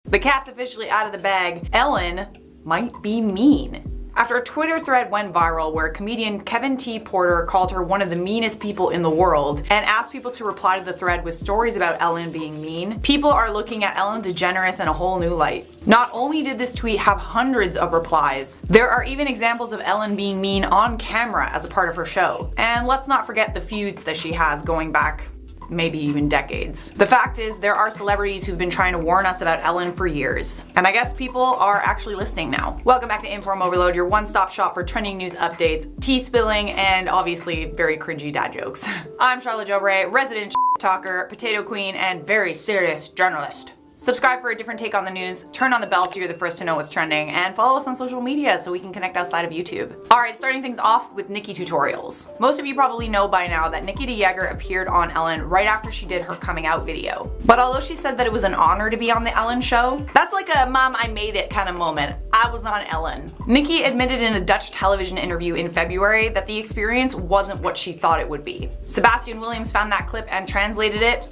The cat's officially out of the bag. Ellen might be mean. After a Twitter thread went viral where comedian Kevin T. Porter called her one of the meanest people in the world and asked people to reply to the thread with stories about Ellen being mean, people are looking at Ellen DeGeneres in a whole new light. Not only did this tweet have hundreds of replies, there are even examples of Ellen being mean on camera as a part of her show. And let's not forget the feuds that she has going back maybe even decades. The fact is, there are celebrities who've been trying to warn us about Ellen for years. And I guess people are actually listening now. Welcome back to InformOverload, your one-stop shop for trending news updates, tea spilling, and obviously very cringy dad jokes. I'm Charlotte Jobre, resident talker, potato queen, and very serious journalist. Subscribe for a different take on the news, turn on the bell so you're the first to know what's trending, and follow us on social media so we can connect outside of YouTube. Alright, starting things off with Nikki tutorials. Most of you probably know by now that Nikki DeGeneres appeared on Ellen right after she did her coming out video. But although she said that it was an honor to be on the Ellen show, that's like a mom I made it kind of moment. I was on Ellen. Nikki admitted in a Dutch television interview in February that the experience wasn't what she thought it would be. Sebastian Williams found that clip and translated it.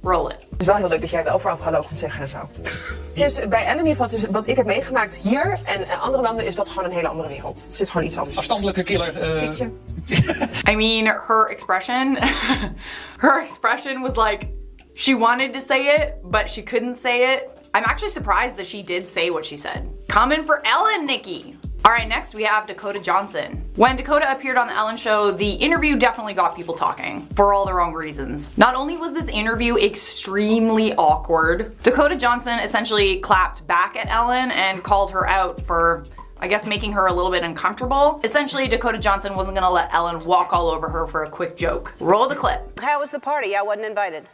Roll it. Het is wel heel leuk dat jij wel vooraf hallo kunt zeggen en zo. Het is bij Ellen in ieder geval, wat ik heb meegemaakt hier en andere landen is dat gewoon een hele andere wereld. Het zit gewoon iets anders. Afstandelijke killer. I mean, her expression was like, she wanted to say it, but she couldn't say it. I'm actually surprised that she did say what she said. Coming for Ellen, Nikki. Alright, next we have Dakota Johnson. When Dakota appeared on the Ellen show, the interview definitely got people talking, for all the wrong reasons. Not only was this interview extremely awkward, Dakota Johnson essentially clapped back at Ellen and called her out for, I guess, making her a little bit uncomfortable. Essentially, Dakota Johnson wasn't gonna let Ellen walk all over her for a quick joke. Roll the clip. How was the party? I wasn't invited.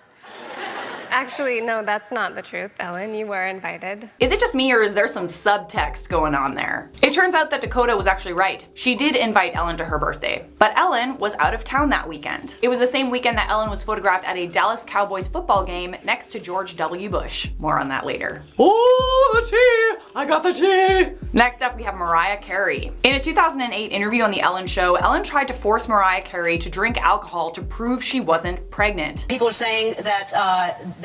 Actually, no, that's not the truth, Ellen. You were invited. Is it just me or is there some subtext going on there? It turns out that Dakota was actually right. She did invite Ellen to her birthday. But Ellen was out of town that weekend. It was the same weekend that Ellen was photographed at a Dallas Cowboys football game next to George W. Bush. More on that later. Oh, the tea! I got the tea! Next up, we have Mariah Carey. In a 2008 interview on The Ellen Show, Ellen tried to force Mariah Carey to drink alcohol to prove she wasn't pregnant. People are saying that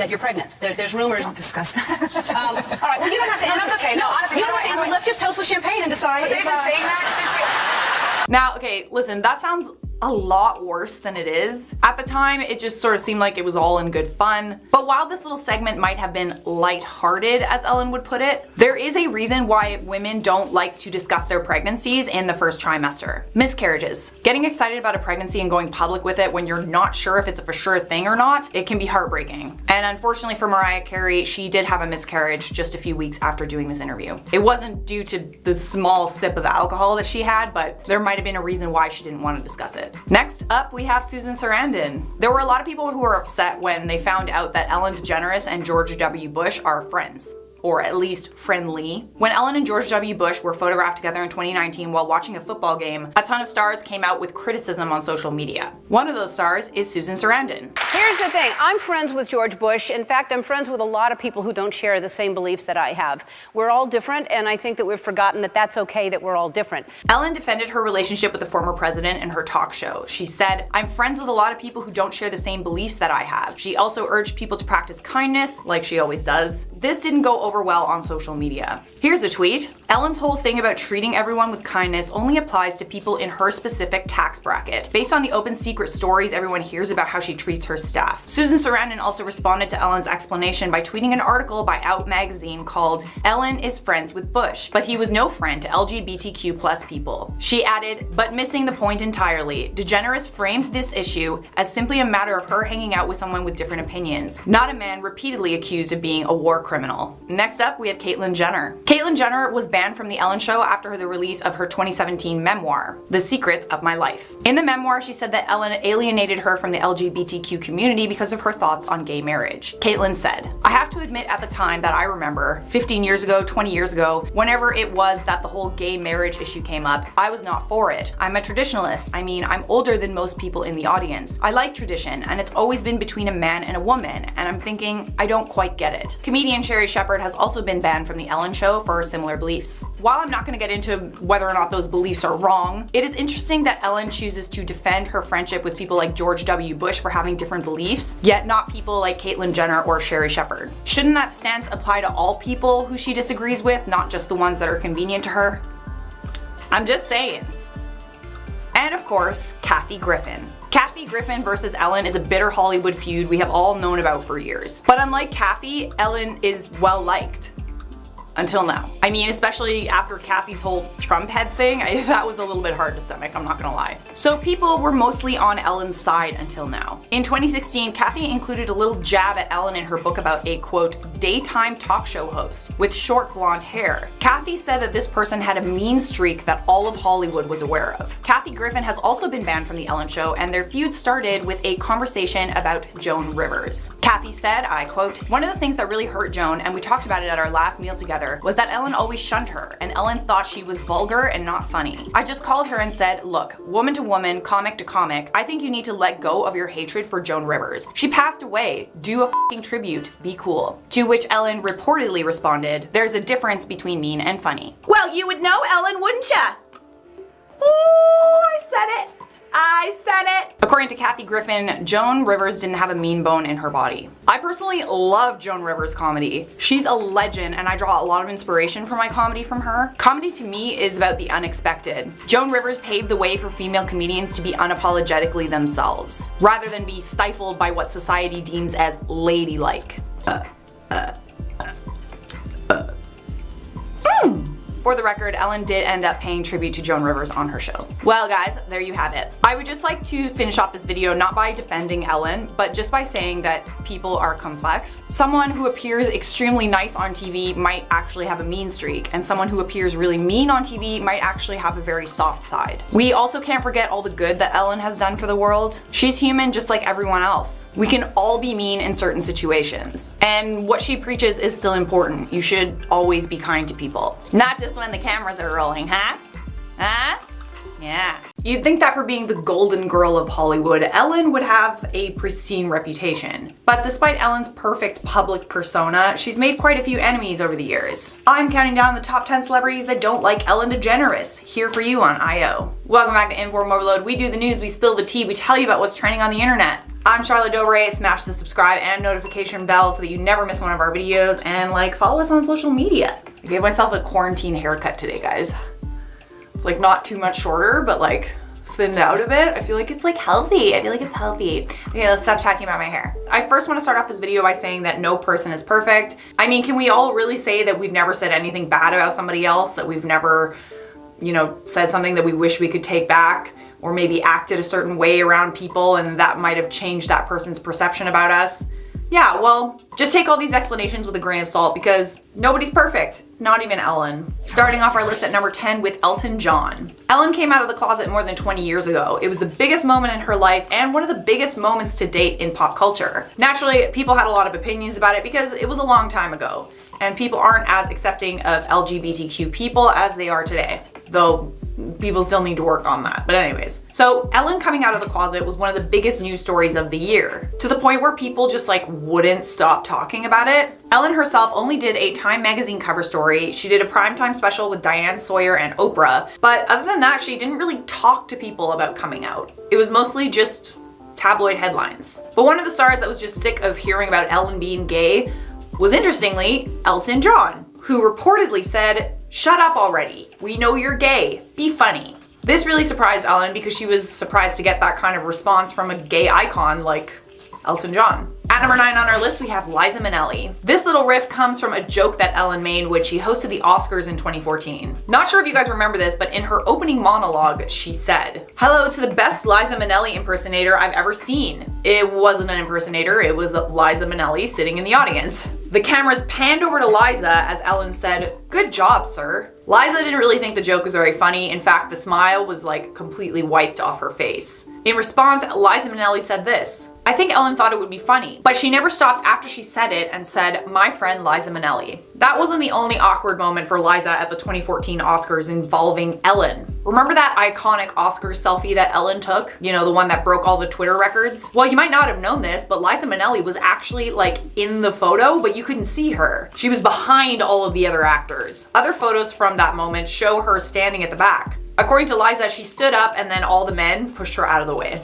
you're pregnant. There's rumors. Don't discuss that. All right, well, you don't have to. And that's okay. No, honestly, you know what, Angela, let's just toast with champagne and decide. They've been saying that since Now, okay, listen, that sounds a lot worse than it is. At the time, it just sort of seemed like it was all in good fun. But while this little segment might have been lighthearted, as Ellen would put it, there is a reason why women don't like to discuss their pregnancies in the first trimester. Miscarriages. Getting excited about a pregnancy and going public with it when you're not sure if it's a for sure thing or not, it can be heartbreaking. And unfortunately for Mariah Carey, she did have a miscarriage just a few weeks after doing this interview. It wasn't due to the small sip of alcohol that she had, but there might have been a reason why she didn't want to discuss it. Next up, we have Susan Sarandon. There were a lot of people who were upset when they found out that Ellen DeGeneres and George W. Bush are friends. Or at least friendly. When Ellen and George W. Bush were photographed together in 2019 while watching a football game, a ton of stars came out with criticism on social media. One of those stars is Susan Sarandon. Here's the thing. I'm friends with George Bush. In fact, I'm friends with a lot of people who don't share the same beliefs that I have. We're all different, and I think that we've forgotten that that's okay that we're all different. Ellen defended her relationship with the former president in her talk show. She said, "I'm friends with a lot of people who don't share the same beliefs that I have." She also urged people to practice kindness, like she always does. This didn't go over well on social media. Here's a tweet. Ellen's whole thing about treating everyone with kindness only applies to people in her specific tax bracket, based on the open secret stories everyone hears about how she treats her staff. Susan Sarandon also responded to Ellen's explanation by tweeting an article by Out magazine called "Ellen is friends with Bush, but he was no friend to LGBTQ+ people." She added, "But missing the point entirely, DeGeneres framed this issue as simply a matter of her hanging out with someone with different opinions, not a man repeatedly accused of being a war criminal." Next up, we have Caitlyn Jenner. Caitlyn Jenner was banned from The Ellen Show after the release of her 2017 memoir, The Secrets of My Life. In the memoir, she said that Ellen alienated her from the LGBTQ community because of her thoughts on gay marriage. Caitlyn said, "I have to admit at the time that I remember, 15 years ago, 20 years ago, whenever it was that the whole gay marriage issue came up, I was not for it. I'm a traditionalist. I mean, I'm older than most people in the audience. I like tradition, and it's always been between a man and a woman, and I'm thinking, I don't quite get it." Comedian Sherri Shepherd has also been banned from The Ellen Show for harbor similar beliefs. While I'm not going to get into whether or not those beliefs are wrong, it is interesting that Ellen chooses to defend her friendship with people like George W. Bush for having different beliefs, yet not people like Caitlyn Jenner or Sherri Shepherd. Shouldn't that stance apply to all people who she disagrees with, not just the ones that are convenient to her? I'm just saying. And of course, Kathy Griffin. Kathy Griffin versus Ellen is a bitter Hollywood feud we have all known about for years. But unlike Kathy, Ellen is well liked. Until now. I mean, especially after Kathy's whole Trump head thing, that was a little bit hard to stomach, I'm not gonna lie. So people were mostly on Ellen's side until now. In 2016, Kathy included a little jab at Ellen in her book about a, quote, daytime talk show host with short blonde hair. Kathy said that this person had a mean streak that all of Hollywood was aware of. Kathy Griffin has also been banned from The Ellen Show, and their feud started with a conversation about Joan Rivers. Kathy said, I quote, one of the things that really hurt Joan, and we talked about it at our last meal together, was that Ellen always shunned her, and Ellen thought she was vulgar and not funny. I just called her and said, look, woman to woman, comic to comic, I think you need to let go of your hatred for Joan Rivers. She passed away. Do a f***ing tribute. Be cool. To which Ellen reportedly responded, there's a difference between mean and funny. Well, you would know, Ellen, wouldn't ya? Ooh, I said it. I said it! According to Kathy Griffin, Joan Rivers didn't have a mean bone in her body. I personally love Joan Rivers' comedy. She's a legend, and I draw a lot of inspiration for my comedy from her. Comedy to me is about the unexpected. Joan Rivers paved the way for female comedians to be unapologetically themselves, rather than be stifled by what society deems as ladylike. For the record, Ellen did end up paying tribute to Joan Rivers on her show. Well guys, there you have it. I would just like to finish off this video not by defending Ellen, but just by saying that people are complex. Someone who appears extremely nice on TV might actually have a mean streak, and someone who appears really mean on TV might actually have a very soft side. We also can't forget all the good that Ellen has done for the world. She's human just like everyone else. We can all be mean in certain situations. And what she preaches is still important. You should always be kind to people. Not just when the cameras are rolling, huh? Huh? Yeah. You'd think that for being the golden girl of Hollywood, Ellen would have a pristine reputation. But despite Ellen's perfect public persona, she's made quite a few enemies over the years. I'm counting down the top 10 celebrities that don't like Ellen DeGeneres, here for you on IO. Welcome back to InformOverload. We do the news, we spill the tea, we tell you about what's trending on the internet. I'm Charlotte Dobre. Smash the subscribe and notification bell so that you never miss one of our videos, and follow us on social media. I gave myself a quarantine haircut today, guys. It's not too much shorter, but thinned out a bit. I feel like it's healthy. I feel like it's healthy. Okay, let's stop talking about my hair. I first want to start off this video by saying that no person is perfect. I mean, can we all really say that we've never said anything bad about somebody else, that we've never, said something that we wish we could take back? Or maybe acted a certain way around people and that might have changed that person's perception about us? Yeah, well, just take all these explanations with a grain of salt because nobody's perfect, not even Ellen. Starting off our list at number 10 with Elton John. Ellen came out of the closet more than 20 years ago. It was the biggest moment in her life and one of the biggest moments to date in pop culture. Naturally, people had a lot of opinions about it because it was a long time ago, and people aren't as accepting of LGBTQ people as they are today, though people still need to work on that. But anyways, so Ellen coming out of the closet was one of the biggest news stories of the year, to the point where people just wouldn't stop talking about it. Ellen herself only did a Time magazine cover story. She did a primetime special with Diane Sawyer and Oprah, but other than that, she didn't really talk to people about coming out. It was mostly just tabloid headlines. But one of the stars that was just sick of hearing about Ellen being gay was, interestingly, Elton John, who reportedly said, "Shut up already. We know you're gay. Be funny." This really surprised Ellen because she was surprised to get that kind of response from a gay icon like Elton John. At number 9 on our list, we have Liza Minnelli. This little riff comes from a joke that Ellen made when she hosted the Oscars in 2014. Not sure if you guys remember this, but in her opening monologue, she said, "Hello to the best Liza Minnelli impersonator I've ever seen." It wasn't an impersonator, it was Liza Minnelli sitting in the audience. The cameras panned over to Liza as Ellen said, "Good job, sir." Liza didn't really think the joke was very funny. In fact, the smile was completely wiped off her face. In response, Liza Minnelli said this, I think Ellen thought it would be funny, but she never stopped after she said it and said, "My friend Liza Minnelli." That wasn't the only awkward moment for Liza at the 2014 Oscars involving Ellen. Remember that iconic Oscars selfie that Ellen took? You know, the one that broke all the Twitter records? Well, you might not have known this, but Liza Minnelli was actually like in the photo, but you couldn't see her. She was behind all of the other actors. Other photos from that moment show her standing at the back. According to Liza, she stood up and then all the men pushed her out of the way.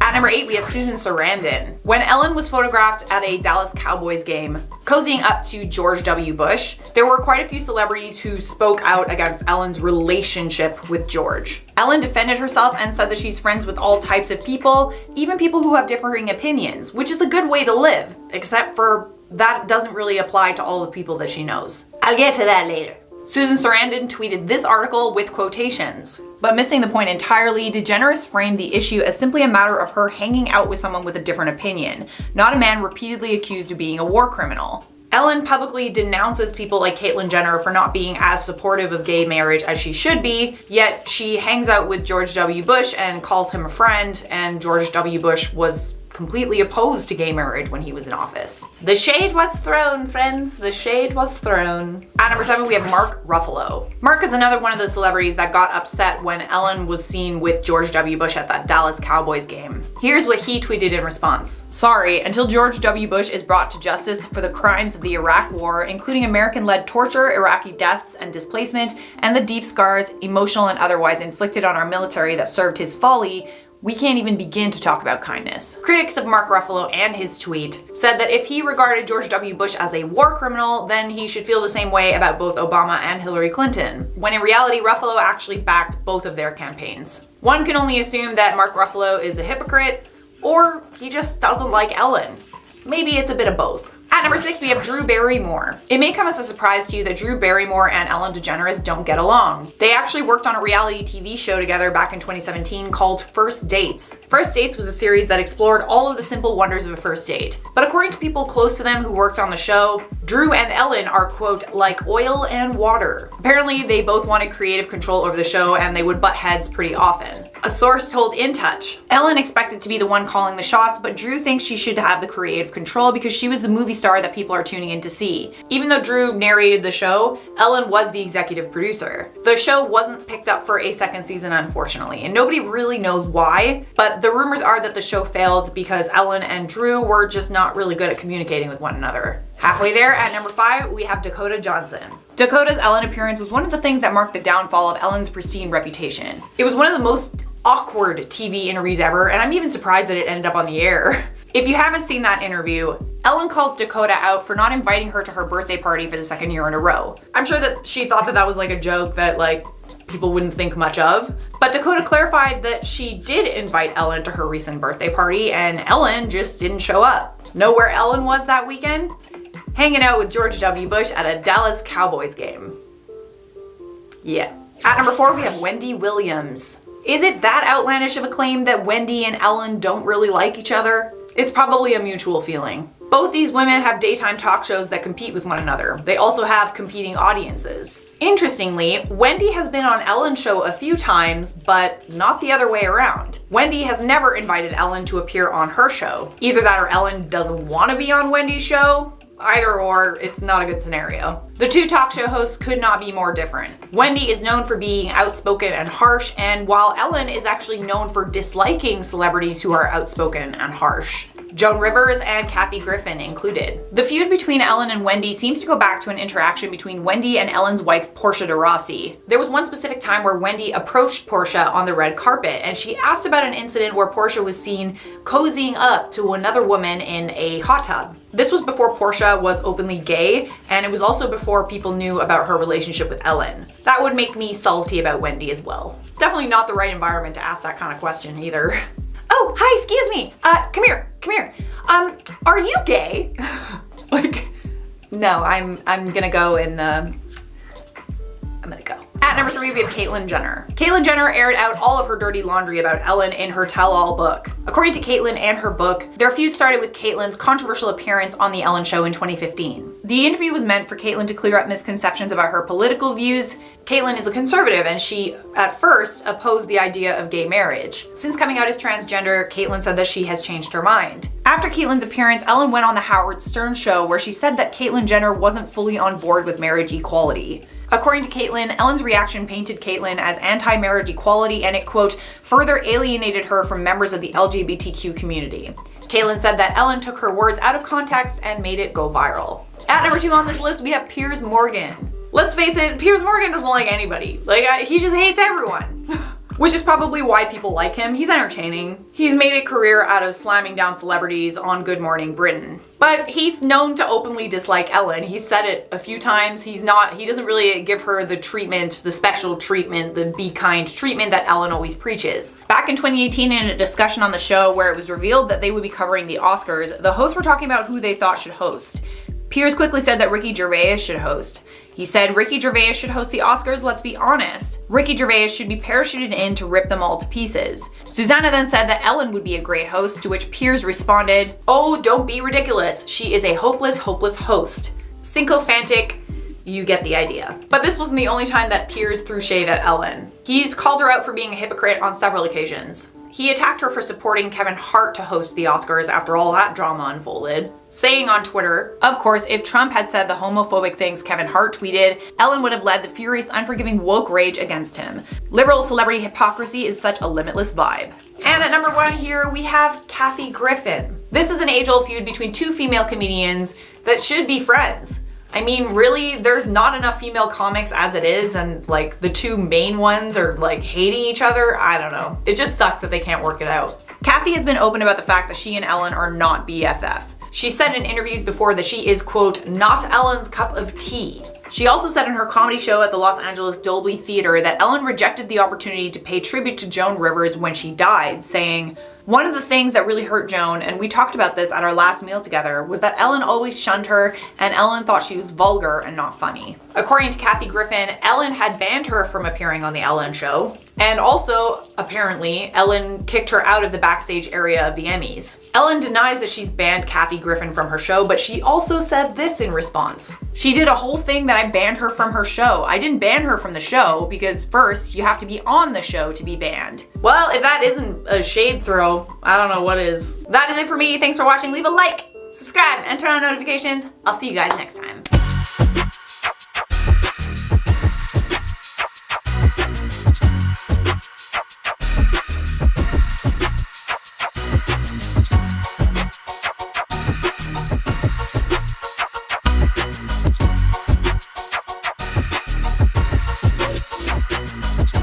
At number 8, we have Susan Sarandon. When Ellen was photographed at a Dallas Cowboys game, cozying up to George W. Bush, there were quite a few celebrities who spoke out against Ellen's relationship with George. Ellen defended herself and said that she's friends with all types of people, even people who have differing opinions, which is a good way to live, except for that doesn't really apply to all the people that she knows. I'll get to that later. Susan Sarandon tweeted this article with quotations. But missing the point entirely, DeGeneres framed the issue as simply a matter of her hanging out with someone with a different opinion, not a man repeatedly accused of being a war criminal. Ellen publicly denounces people like Caitlyn Jenner for not being as supportive of gay marriage as she should be, yet she hangs out with George W. Bush and calls him a friend, and George W. Bush was completely opposed to gay marriage when he was in office. The shade was thrown, friends. The shade was thrown. At number 7, we have Mark Ruffalo. Mark is another one of the celebrities that got upset when Ellen was seen with George W. Bush at that Dallas Cowboys game. Here's what he tweeted in response. "Sorry, until George W. Bush is brought to justice for the crimes of the Iraq War, including American-led torture, Iraqi deaths and displacement, and the deep scars, emotional and otherwise, inflicted on our military that served his folly, we can't even begin to talk about kindness." Critics of Mark Ruffalo and his tweet said that if he regarded George W. Bush as a war criminal, then he should feel the same way about both Obama and Hillary Clinton, when in reality Ruffalo actually backed both of their campaigns. One can only assume that Mark Ruffalo is a hypocrite, or he just doesn't like Ellen. Maybe it's a bit of both. At number 6, we have Drew Barrymore. It may come as a surprise to you that Drew Barrymore and Ellen DeGeneres don't get along. They actually worked on a reality TV show together back in 2017 called First Dates. First Dates was a series that explored all of the simple wonders of a first date. But according to people close to them who worked on the show, Drew and Ellen are, quote, like oil and water. Apparently, they both wanted creative control over the show and they would butt heads pretty often. A source told In Touch, Ellen expected to be the one calling the shots, but Drew thinks she should have the creative control because she was the movie star that people are tuning in to see. Even though Drew narrated the show, Ellen was the executive producer. The show wasn't picked up for a second season, unfortunately, and nobody really knows why, but the rumors are that the show failed because Ellen and Drew were just not really good at communicating with one another. Halfway there, at number 5, we have Dakota Johnson. Dakota's Ellen appearance was one of the things that marked the downfall of Ellen's pristine reputation. It was one of the most awkward TV interviews ever, and I'm even surprised that it ended up on the air. If you haven't seen that interview, Ellen calls Dakota out for not inviting her to her birthday party for the second year in a row. I'm sure that she thought that that was like a joke that like people wouldn't think much of. But Dakota clarified that she did invite Ellen to her recent birthday party and Ellen just didn't show up. Know where Ellen was that weekend? Hanging out with George W. Bush at a Dallas Cowboys game. Yeah. At number 4, we have Wendy Williams. Is it that outlandish of a claim that Wendy and Ellen don't really like each other? It's probably a mutual feeling. Both these women have daytime talk shows that compete with one another. They also have competing audiences. Interestingly, Wendy has been on Ellen's show a few times, but not the other way around. Wendy has never invited Ellen to appear on her show. Either that or Ellen doesn't want to be on Wendy's show. Either or, it's not a good scenario. The two talk show hosts could not be more different. Wendy is known for being outspoken and harsh, and while Ellen is actually known for disliking celebrities who are outspoken and harsh. Joan Rivers and Kathy Griffin included. The feud between Ellen and Wendy seems to go back to an interaction between Wendy and Ellen's wife, Portia de Rossi. There was one specific time where Wendy approached Portia on the red carpet, and she asked about an incident where Portia was seen cozying up to another woman in a hot tub. This was before Portia was openly gay, and it was also before people knew about her relationship with Ellen. That would make me salty about Wendy as well. Definitely not the right environment to ask that kind of question either. Oh, hi, excuse me. Come here. Are you gay? Like, no, I'm gonna go and, I'm gonna go. At number 3, we have Caitlyn Jenner. Caitlyn Jenner aired out all of her dirty laundry about Ellen in her tell-all book. According to Caitlyn and her book, their feud started with Caitlyn's controversial appearance on The Ellen Show in 2015. The interview was meant for Caitlyn to clear up misconceptions about her political views. Caitlyn is a conservative and she, at first, opposed the idea of gay marriage. Since coming out as transgender, Caitlyn said that she has changed her mind. After Caitlyn's appearance, Ellen went on the Howard Stern show where she said that Caitlyn Jenner wasn't fully on board with marriage equality. According to Caitlyn, Ellen's reaction painted Caitlyn as anti-marriage equality and it, quote, further alienated her from members of the LGBTQ community. Caitlyn said that Ellen took her words out of context and made it go viral. At number 2 on this list, we have Piers Morgan. Let's face it, Piers Morgan doesn't like anybody. He just hates everyone. Which is probably why people like him. He's entertaining. He's made a career out of slamming down celebrities on Good Morning Britain. But he's known to openly dislike Ellen. He's said it a few times. He doesn't really give her the treatment, the special treatment, the be kind treatment that Ellen always preaches. Back in 2018, in a discussion on the show where it was revealed that they would be covering the Oscars, the hosts were talking about who they thought should host. Piers quickly said that Ricky Gervais should host. He said Ricky Gervais should host the Oscars, let's be honest. Ricky Gervais should be parachuted in to rip them all to pieces. Susanna then said that Ellen would be a great host, to which Piers responded, oh, don't be ridiculous. She is a hopeless, hopeless host. Sycophantic, you get the idea. But this wasn't the only time that Piers threw shade at Ellen. He's called her out for being a hypocrite on several occasions. He attacked her for supporting Kevin Hart to host the Oscars after all that drama unfolded, saying on Twitter, of course, if Trump had said the homophobic things Kevin Hart tweeted, Ellen would have led the furious, unforgiving woke rage against him. Liberal celebrity hypocrisy is such a limitless vibe. And at number 1 here, we have Kathy Griffin. This is an age-old feud between 2 female comedians that should be friends. I mean, really, there's not enough female comics as it is, and like the 2 main ones are like hating each other. I don't know. It just sucks that they can't work it out. Kathy has been open about the fact that she and Ellen are not BFF. She said in interviews before that she is, quote, not Ellen's cup of tea. She also said in her comedy show at the Los Angeles Dolby Theater that Ellen rejected the opportunity to pay tribute to Joan Rivers when she died, saying, one of the things that really hurt Joan, and we talked about this at our last meal together, was that Ellen always shunned her and Ellen thought she was vulgar and not funny. According to Kathy Griffin, Ellen had banned her from appearing on The Ellen Show. And also, apparently, Ellen kicked her out of the backstage area of the Emmys. Ellen denies that she's banned Kathy Griffin from her show, but she also said this in response. She did a whole thing that I banned her from her show. I didn't ban her from the show because first, you have to be on the show to be banned. Well, if that isn't a shade throw, I don't know what is. That is it for me. Thanks for watching. Leave a like, subscribe, and turn on notifications. I'll see you guys next time.